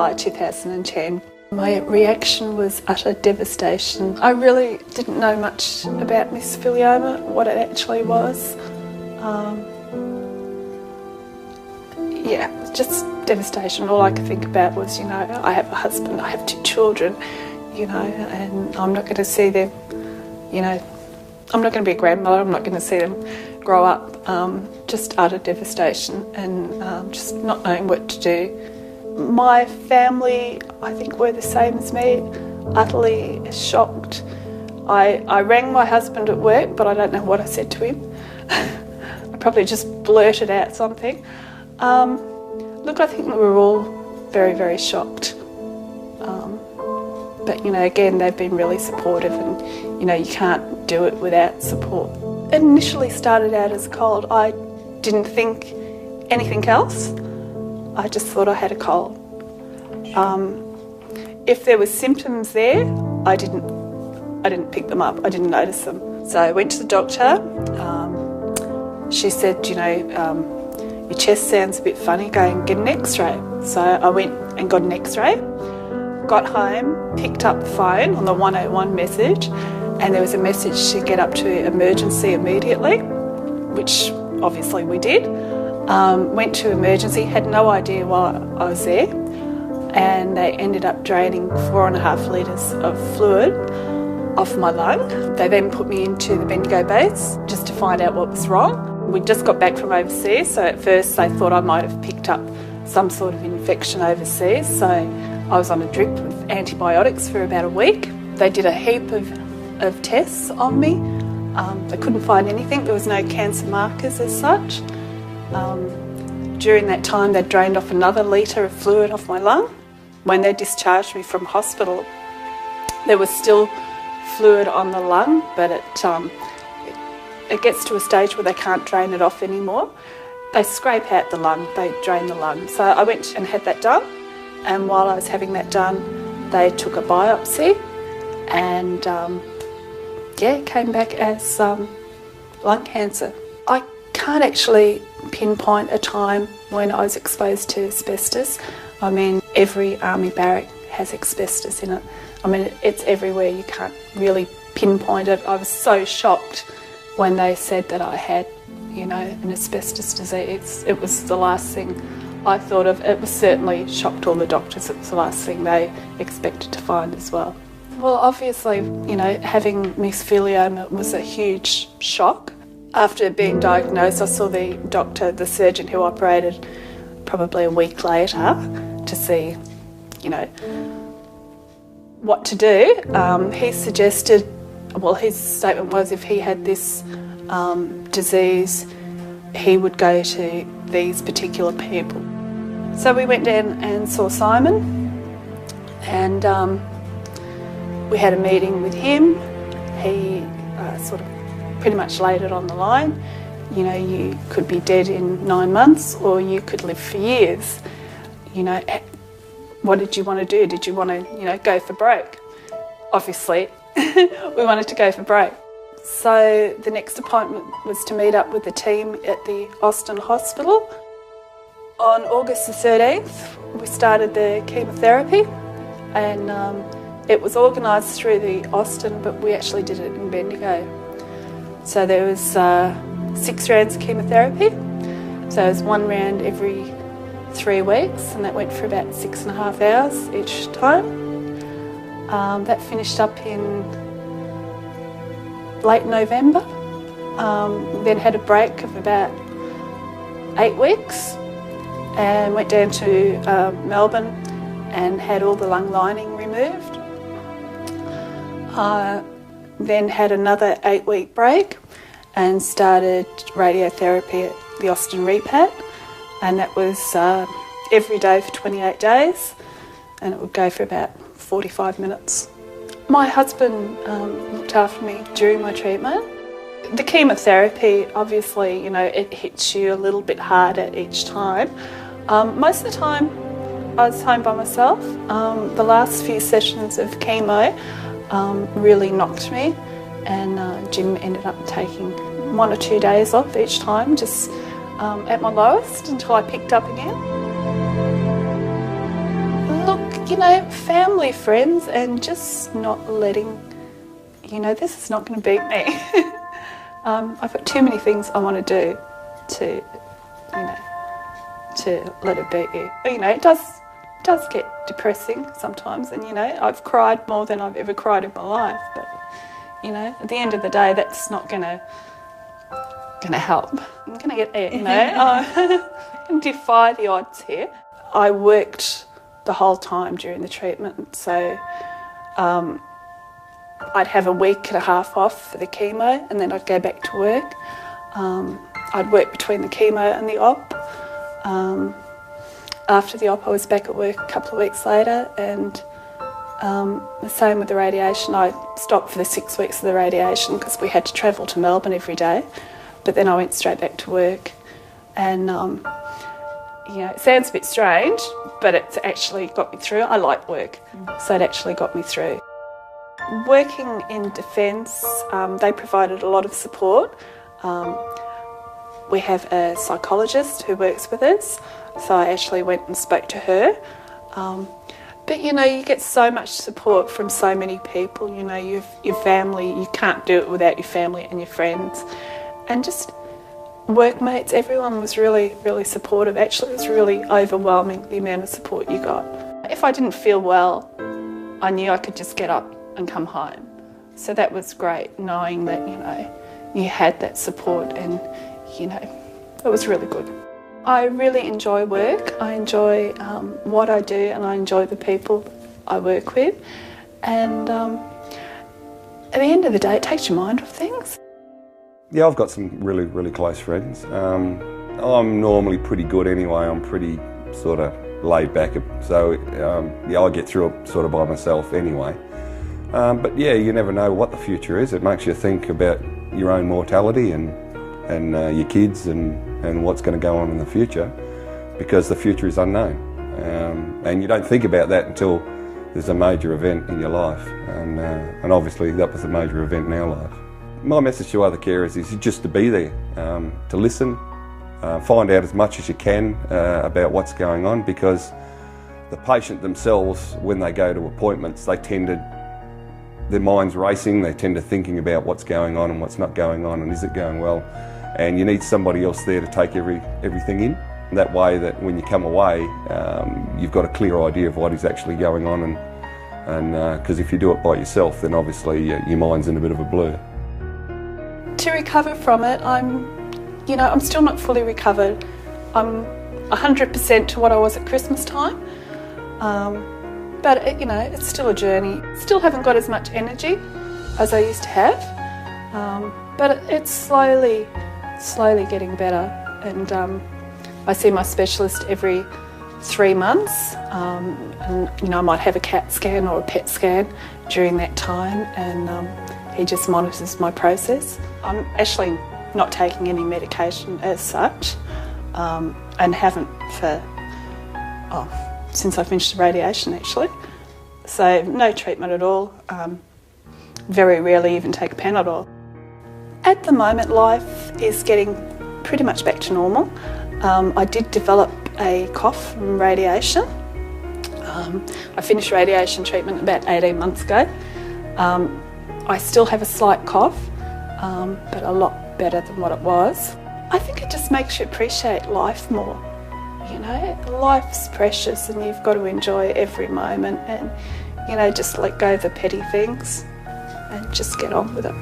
July 2010. My reaction was utter devastation. I really didn't know much about mesothelioma, what it actually was. Yeah, just devastation. All I could think about was, you know, I have a husband, I have 2 children, you know, and I'm not going to see them, you know, I'm not going to be a grandmother, I'm not going to see them grow up. Just utter devastation and just not knowing what to do. My family, I think, were the same as me, utterly shocked. I rang my husband at work, but I don't know what I said to him. I probably just blurted out something. Look, I think we were all very, very shocked. But, you know, again, they've been really supportive and, you know, you can't do it without support. It initially started out as a cold. I didn't think anything else. I just thought I had a cold. If there were symptoms there, I didn't pick them up. I didn't notice them. So I went to the doctor. She said, you know, your chest sounds a bit funny, go and get an x-ray. So I went and got an x-ray, got home, picked up the phone on the 101 message, and there was a message to get up to emergency immediately, which obviously we did. Went to emergency, had no idea why I was there, and they ended up draining 4.5 litres of fluid off my lung. They then put me into the Bendigo base just to find out what was wrong. We just got back from overseas, so at first they thought I might have picked up some sort of infection overseas, so I was on a drip with antibiotics for about a week. They did a heap of tests on me. They couldn't find anything. There was no cancer markers as such. During that time they drained off another litre of fluid off my lung. When they discharged me from hospital, there was still fluid on the lung, but it gets to a stage where they can't drain it off anymore. They scrape out the lung, they drain the lung. So I went and had that done, and while I was having that done, they took a biopsy, and yeah, it came back as lung cancer. I can't actually pinpoint a time when I was exposed to asbestos. I mean, every army barrack has asbestos in it. I mean, it's everywhere, you can't really pinpoint it. I was so shocked when they said that I had, you know, an asbestos disease. It was the last thing I thought of. It was certainly shocked all the doctors. It was the last thing they expected to find as well. Well, obviously, you know, having mesothelioma was a huge shock. After being diagnosed, I saw the doctor, the surgeon who operated, probably a week later to see, you know, what to do. He suggested, well, his statement was if he had this disease, he would go to these particular people. So we went down and saw Simon, and we had a meeting with him. He sort of pretty much laid it on the line. You know, you could be dead in 9 months or you could live for years. You know, what did you want to do? Did you want to, you know, go for broke? Obviously, we wanted to go for broke. So the next appointment was to meet up with the team at the Austin Hospital. On August the 13th, we started the chemotherapy, and it was organised through the Austin, but we actually did it in Bendigo. So there was 6 rounds of chemotherapy. So it was 1 round every 3 weeks, and that went for about 6.5 hours each time. That finished up in late November. Then had a break of about 8 weeks and went down to Melbourne and had all the lung lining removed. Then had another 8-week break and started radiotherapy at the Austin Repat, and that was every day for 28 days, and it would go for about 45 minutes. My husband looked after me during my treatment. The chemotherapy, obviously, you know, it hits you a little bit harder each time. Most of the time I was home by myself. The last few sessions of chemo really knocked me, and Jim ended up taking 1 or 2 days off each time, just at my lowest, until I picked up again. Look, you know, family, friends, and just not letting, you know, this is not going to beat me. I've got too many things I want to do to, you know, to let it beat you. You know, it does get depressing sometimes, and you know, I've cried more than I've ever cried in my life, but you know, at the end of the day, that's not gonna help. I'm gonna get there, you know. And defy the odds here. I worked the whole time during the treatment, so I'd have a week and a half off for the chemo, and then I'd go back to work. I'd work between the chemo and the op. After the op, I was back at work a couple of weeks later, and the same with the radiation. I stopped for the 6 weeks of the radiation because we had to travel to Melbourne every day, but then I went straight back to work. And you know, it sounds a bit strange, but it's actually got me through. I like work, so it actually got me through. Working in defence, they provided a lot of support. We have a psychologist who works with us, so I actually went and spoke to her. But you know, you get so much support from so many people. You know, your family, you can't do it without your family and your friends. And just workmates, everyone was really, really supportive. Actually, it was really overwhelming, the amount of support you got. If I didn't feel well, I knew I could just get up and come home. So that was great, knowing that, you know, you had that support, and you know, it was really good. I really enjoy work. I enjoy what I do, and I enjoy the people I work with. And at the end of the day, it takes your mind off things. Yeah, I've got some really, really close friends. I'm normally pretty good anyway. I'm pretty sort of laid back, so yeah, I get through it sort of by myself anyway. But yeah, you never know what the future is. It makes you think about your own mortality and your kids and what's going to go on in the future, because the future is unknown. And you don't think about that until there's a major event in your life, and obviously that was a major event in our life. My message to other carers is just to be there, to listen, find out as much as you can about what's going on, because the patient themselves, when they go to appointments, their mind's racing, they tend to thinking about what's going on and what's not going on, and is it going well, and you need somebody else there to take everything in. That way that when you come away, you've got a clear idea of what is actually going on, and because if you do it by yourself, then obviously your mind's in a bit of a blur. To recover from it, I'm still not fully recovered. I'm 100% to what I was at Christmas time. But you know, it's still a journey. Still haven't got as much energy as I used to have, but it's slowly getting better. And I see my specialist every 3 months, and you know, I might have a CAT scan or a PET scan during that time, and he just monitors my process. I'm actually not taking any medication as such, and haven't for since I finished the radiation actually. So no treatment at all. Very rarely even take a Panadol. At the moment, life is getting pretty much back to normal. I did develop a cough from radiation. I finished radiation treatment about 18 months ago. I still have a slight cough, but a lot better than what it was. I think it just makes you appreciate life more. You know, life's precious and you've got to enjoy every moment, and, you know, just let go of the petty things and just get on with it.